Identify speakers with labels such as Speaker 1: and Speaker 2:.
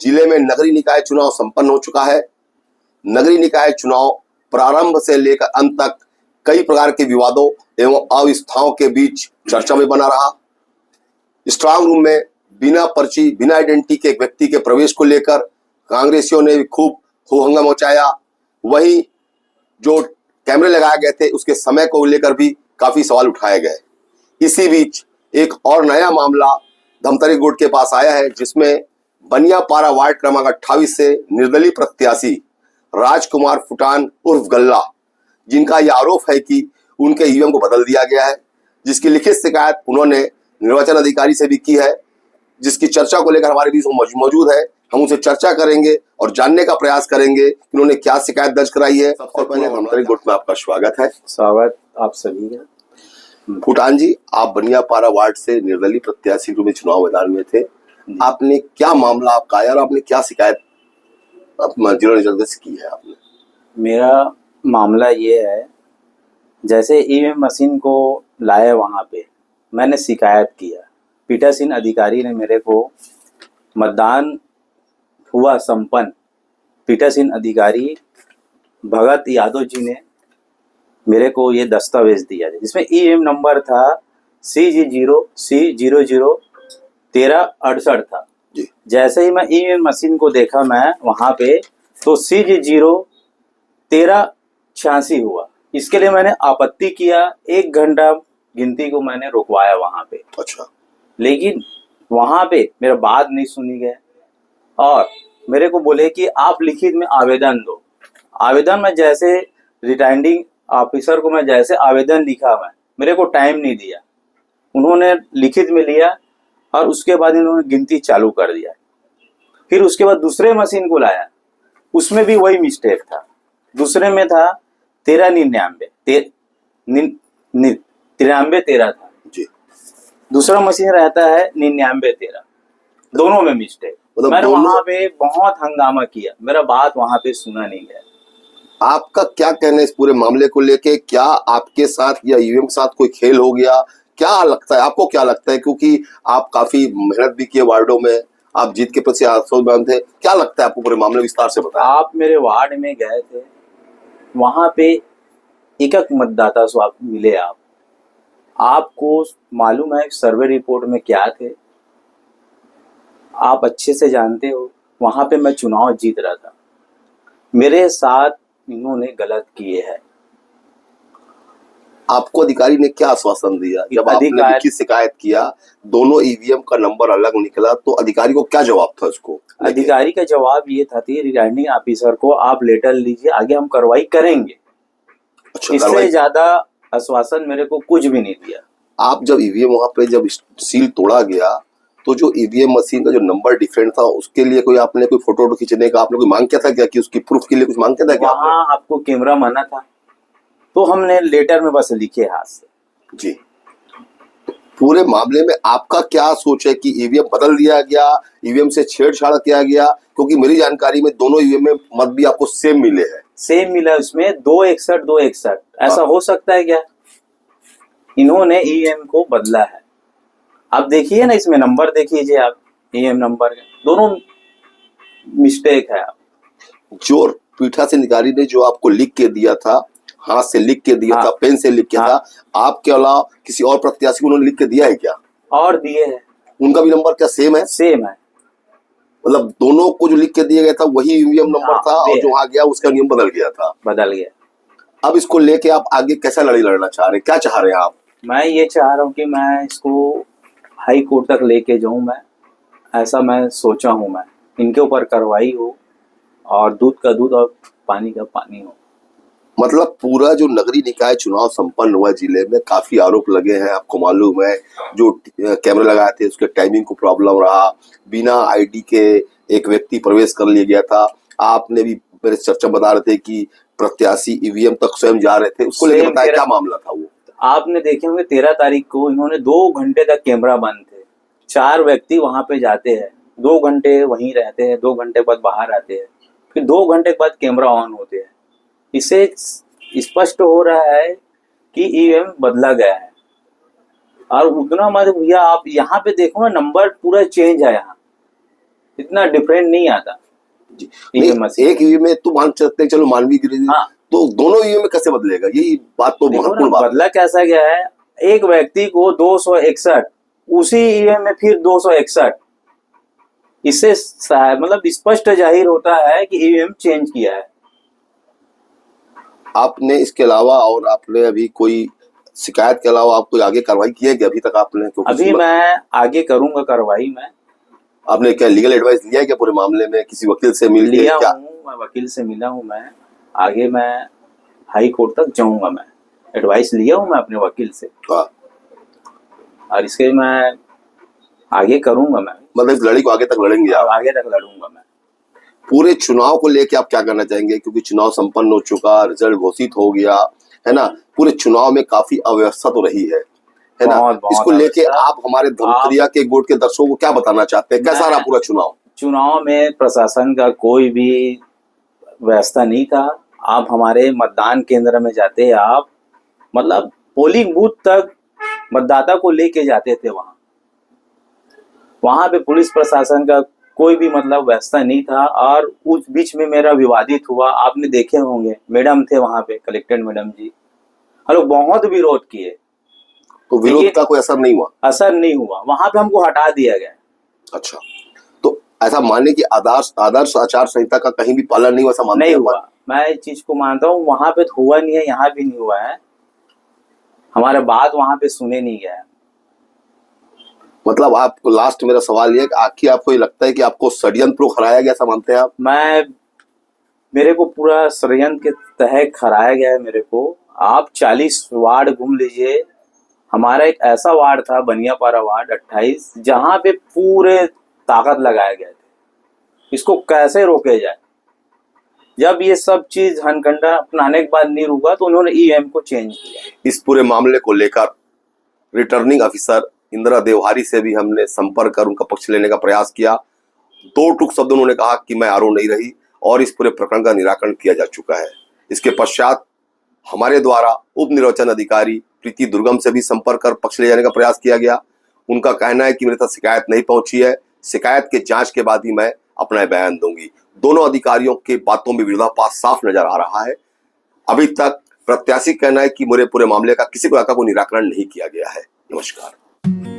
Speaker 1: जिले में नगरीय निकाय चुनाव संपन्न हो चुका है। नगरीय निकाय चुनाव प्रारंभ से लेकर अंत तक कई प्रकार के विवादों एवं अव्यवस्थाओं के बीच चर्चा में बना रहा। स्ट्रांग रूम में बिना पर्ची, बिना आइडेंटिटी के एक व्यक्ति के प्रवेश को लेकर कांग्रेसियों ने खूब हो हंगामा मचाया। वहीं जो कैमरे लगाए गए थे उसके समय को लेकर भी काफी सवाल उठाए गए। इसी बीच एक और नया मामला धमतरी कोर्ट के पास आया है, जिसमें बनियापारा वार्ड क्रमांक 28 से निर्दलीय प्रत्याशी राजकुमार फुटान उर्फ गल्ला, जिनका यह आरोप है कि उनके ईवीएम को बदल दिया गया है, जिसकी लिखित शिकायत उन्होंने निर्वाचन अधिकारी से भी की है, जिसकी चर्चा को लेकर हमारे बीच मौजूद है। हम उनसे चर्चा करेंगे और जानने का प्रयास करेंगे कि उन्होंने क्या शिकायत दर्ज कराई है। सबसे पहले धमतरी कोर्ट में आपका स्वागत है।
Speaker 2: स्वागत आप सभी का।
Speaker 1: फुटान जी, आप बनियापारा वार्ड से निर्दलीय प्रत्याशी के चुनाव मैदान में थे। आपने क्या मामला आपका आया और आपने क्या शिकायत जिला निर्देशक से की है आपने?
Speaker 2: मेरा मामला ये है, जैसे ईवीएम मशीन को लाए वहाँ पे मैंने शिकायत किया। पीठासीन अधिकारी ने मेरे को मतदान हुआ संपन्न, पीठासीन अधिकारी भगत यादव जी ने मेरे को ये दस्तावेज दिया जिसमें ईवीएम नंबर था CG0C001368 था। जैसे ही मैं ईवीएम मशीन को देखा मैं वहाँ पे, तो CG01386 हुआ। इसके लिए मैंने आपत्ति किया। 1 घंटा गिनती को मैंने रुकवाया वहाँ पे।
Speaker 1: अच्छा। लेकिन
Speaker 2: वहाँ पे मेरा बात नहीं सुनी गया और मेरे को बोले कि आप लिखित में आवेदन दो। आवेदन में जैसे रिटर्निंग ऑफिसर को मैं जैसे आवेदन लिखा, मेरे को टाइम नहीं दिया। उन्होंने लिखित में लिया और उसके बाद इन्होंने गिनती चालू कर दिया। फिर उसके बाद दूसरे मशीन को लाया, उसमें भी वही मिस्टेक था। दूसरे में था 9313 था जी। दूसरा मशीन रहता है 9913, दोनों में मिस्टेक। मैंने वहां पे बहुत हंगामा किया, मेरा बात वहां पे सुना नहीं गया।
Speaker 1: आपका क्या कहना है इस पूरे मामले को लेके? क्या आपके साथ या ईवीएम के साथ कोई खेल हो गया? क्या लगता है आपको, क्या लगता है, क्योंकि आप काफी मेहनत भी किए वार्डों में, आप जीत के प्रति आशावान थे, क्या लगता है आपको? पूरे मामले विस्तार से बताएं।
Speaker 2: आप मेरे वार्ड में गए थे, वहां पे एक मतदाता स्वाप मिले। आपको मालूम है सर्वे रिपोर्ट में क्या थे, आप अच्छे से जानते हो। वहां पे मैं चुनाव जीत रहा था, मेरे साथ इन्होंने गलत किए हैं।
Speaker 1: आपको अधिकारी ने क्या आश्वासन दिया जब आपने लिखित शिकायत किया? दोनों ईवीएम का नंबर अलग निकला, तो अधिकारी को क्या जवाब था उसको?
Speaker 2: अधिकारी का जवाब ये था कि रिटर्निंग ऑफिसर को आप लेटर लीजिए, आगे हम कार्रवाई करेंगे।
Speaker 1: अच्छा,
Speaker 2: इससे ज्यादा आश्वासन मेरे को कुछ भी नहीं दिया।
Speaker 1: आप जब ईवीएम वहां पे जब सील तोड़ा गया, तो जो ईवीएम मशीन का जो नंबर डिफरेंट था, उसके लिए कोई आपने कोई फोटो खींचने का आपने कोई मांग किया था क्या? कि उसकी प्रूफ के लिए कुछ मांग किया था क्या?
Speaker 2: वहाँ आपको कैमरा मना था, तो हमने लेटर में बस लिखे हाथ से
Speaker 1: जी। पूरे मामले में आपका क्या सोच है कि ईवीएम बदल दिया गया, ईवीएम से छेड़छाड़ किया गया? क्योंकि मेरी जानकारी में दोनों ईवीएम में मत भी आपको सेम मिले हैं।
Speaker 2: सेम मिला, उसमें 261 ऐसा हो सकता है क्या? इन्होंने ईवीएम को बदला है। आप देखिए ना, इसमें नंबर देखिए आप, ईवीएम नंबर दोनों मिस्टेक है।
Speaker 1: जो पीठासीन अधिकारी ने जो आपको लिख के दिया था, हाथ से लिख के दिया था, पेन से लिख के था, आपके अलावा किसी और प्रत्याशी को उन्होंने लिख के दिया है क्या?
Speaker 2: और दिए हैं।
Speaker 1: उनका भी नंबर क्या सेम है?
Speaker 2: सेम है।
Speaker 1: मतलब दोनों को जो लिख के दिया गया था वही ईवीएम नंबर था, और जो वहां गया उसका नियम बदल गया था।
Speaker 2: बदल गया।
Speaker 1: अब इसको लेके आप आगे कैसा लड़ाई लड़ना चाह रहे हैं? क्या चाह रहे हैं आप?
Speaker 2: मैं ये चाह रहा हूँ कि मैं इसको हाई कोर्ट तक लेके जाऊं। मैं ऐसा मैं सोचा हूं, मैं इनके ऊपर कार्रवाई हो और दूध का दूध और पानी का पानी हो।
Speaker 1: मतलब पूरा जो नगरीय निकाय चुनाव संपन्न हुआ जिले में, काफी आरोप लगे हैं। आपको मालूम है जो कैमरे लगाए थे उसके टाइमिंग को प्रॉब्लम रहा, बिना आईडी के एक व्यक्ति प्रवेश कर लिया गया था। आपने भी मेरे चर्चा बता रहे थे कि प्रत्याशी ईवीएम तक स्वयं जा रहे थे, उसको लेकर बताया क्या मामला था वो?
Speaker 2: आपने देखे होंगे 13 तारीख को इन्होंने 2 घंटे तक कैमरा बंद थे। 4 व्यक्ति वहां पे जाते हैं, 2 घंटे वहीं रहते हैं, 2 घंटे बाद बाहर आते हैं, फिर 2 घंटे बाद कैमरा ऑन होते हैं। इससे स्पष्ट हो रहा है कि ईवीएम बदला गया है। और उतना मत भैया, आप यहाँ पे देखो ना, नंबर पूरा चेंज है। यहाँ इतना डिफरेंट नहीं आता
Speaker 1: जी।
Speaker 2: ईवीएम
Speaker 1: नहीं,
Speaker 2: मशीन।
Speaker 1: एक ईवीएम में तो मान सकते हैं, चलो मानवीय गिरी,
Speaker 2: हाँ।
Speaker 1: तो दोनों ईवीएम में कैसे बदलेगा, यही बात तो
Speaker 2: देखो
Speaker 1: महत्वपूर्ण
Speaker 2: ना,
Speaker 1: बात है।
Speaker 2: बदला कैसा गया है, एक व्यक्ति को 261, उसी ईवीएम में फिर 261। इससे मतलब स्पष्ट जाहिर होता है कि ईवीएम चेंज किया है।
Speaker 1: आपने इसके अलावा और आपने अभी कोई शिकायत के अलावा आप कोई आगे कार्रवाई की है कि अभी तक आपने? क्योंकि
Speaker 2: अभी मैं आगे करूंगा कार्रवाई में।
Speaker 1: आपने क्या लीगल एडवाइस लिया है क्या पूरे मामले में, किसी वकील से मिल के
Speaker 2: लिया
Speaker 1: क्या?
Speaker 2: हूँ, मैं वकील से मिला हूँ। मैं आगे मैं हाई कोर्ट तक जाऊंगा। मैं एडवाइस लिया हूँ मैं अपने वकील से,
Speaker 1: हाँ।
Speaker 2: और इसके मैं आगे करूंगा। मैं
Speaker 1: मतलब इस लड़ाई को आगे तक लड़ेंगे आप?
Speaker 2: आगे तक लड़ूंगा मैं।
Speaker 1: पूरे चुनाव को लेके आप क्या करना चाहेंगे, क्योंकि चुनाव संपन्न हो चुका, रिजल्ट घोषित हो गया है ना, पूरे चुनाव में काफी अव्यवस्था तो रही है ना,
Speaker 2: बहुत
Speaker 1: इसको लेके
Speaker 2: अव्यवस्था।
Speaker 1: आप हमारे धमतरिया के गोट के दर्शकों को क्या बताना चाहते हैं, कैसा रहा पूरा चुनाव?
Speaker 2: चुनाव में प्रशासन का कोई भी व्यवस्था नहीं था। आप हमारे मतदान केंद्र में जाते, आप मतलब पोलिंग बूथ तक मतदाता को लेके जाते थे, वहां पे पुलिस प्रशासन का कोई भी मतलब व्यवस्था नहीं था। और उस बीच में मेरा विवादित हुआ, आपने देखे होंगे, मैडम थे वहां पे, कलेक्टर मैडम जी, हम लोग बहुत विरोध किए,
Speaker 1: तो विरोध का कोई असर नहीं हुआ?
Speaker 2: असर नहीं हुआ, वहां पे हमको हटा दिया गया।
Speaker 1: अच्छा, तो ऐसा मानने की आदर्श आचार संहिता का कहीं भी पालन नहीं हुआ, ऐसा मानते
Speaker 2: नहीं
Speaker 1: हैं
Speaker 2: हुआ, मैं इस चीज को मानता हूँ। वहां पे तो हुआ नहीं है, यहाँ भी नहीं हुआ है, हमारे बात वहां पे सुने नहीं गया।
Speaker 1: मतलब आपको लास्ट मेरा सवाल ये है कि आखिर आपको ये लगता है कि आपको षड्यंत्र कराया गया, ऐसा मानते हैं आप?
Speaker 2: मेरे को पूरा षड्यंत्र के तहत खराया गया है मेरे को। आप 40 वार्ड घूम लीजिए, हमारा एक ऐसा वार्ड था बनियापारा वार्ड 28, जहां पे पूरे ताकत लगाए गए थे, इसको कैसे रोके जाए। जब ये सब चीज हनकंडा अपनाने के बाद नहीं रुका, तो उन्होंने ईवीएम को चेंज किया।
Speaker 1: इस पूरे मामले को लेकर रिटर्निंग ऑफिसर इंदिरा देवहारी से भी हमने संपर्क कर उनका पक्ष लेने का प्रयास किया। दो टूक शब्द उन्होंने कहा कि मैं आरोप नहीं रही और इस पूरे प्रकरण का निराकरण किया जा चुका है। इसके पश्चात हमारे द्वारा उप निर्वाचन अधिकारी प्रीति दुर्गम से भी संपर्क कर पक्ष ले जाने का प्रयास किया गया। उनका कहना है कि मेरे तक शिकायत नहीं पहुंची है, शिकायत के जांच के बाद ही मैं अपना बयान दूंगी। दोनों अधिकारियों के बातों में विरोधाभास साफ नजर आ रहा है। अभी तक प्रत्याशी कहना है कि मेरे पूरे मामले का किसी प्रकार का कोई निराकरण नहीं किया गया है। नमस्कार।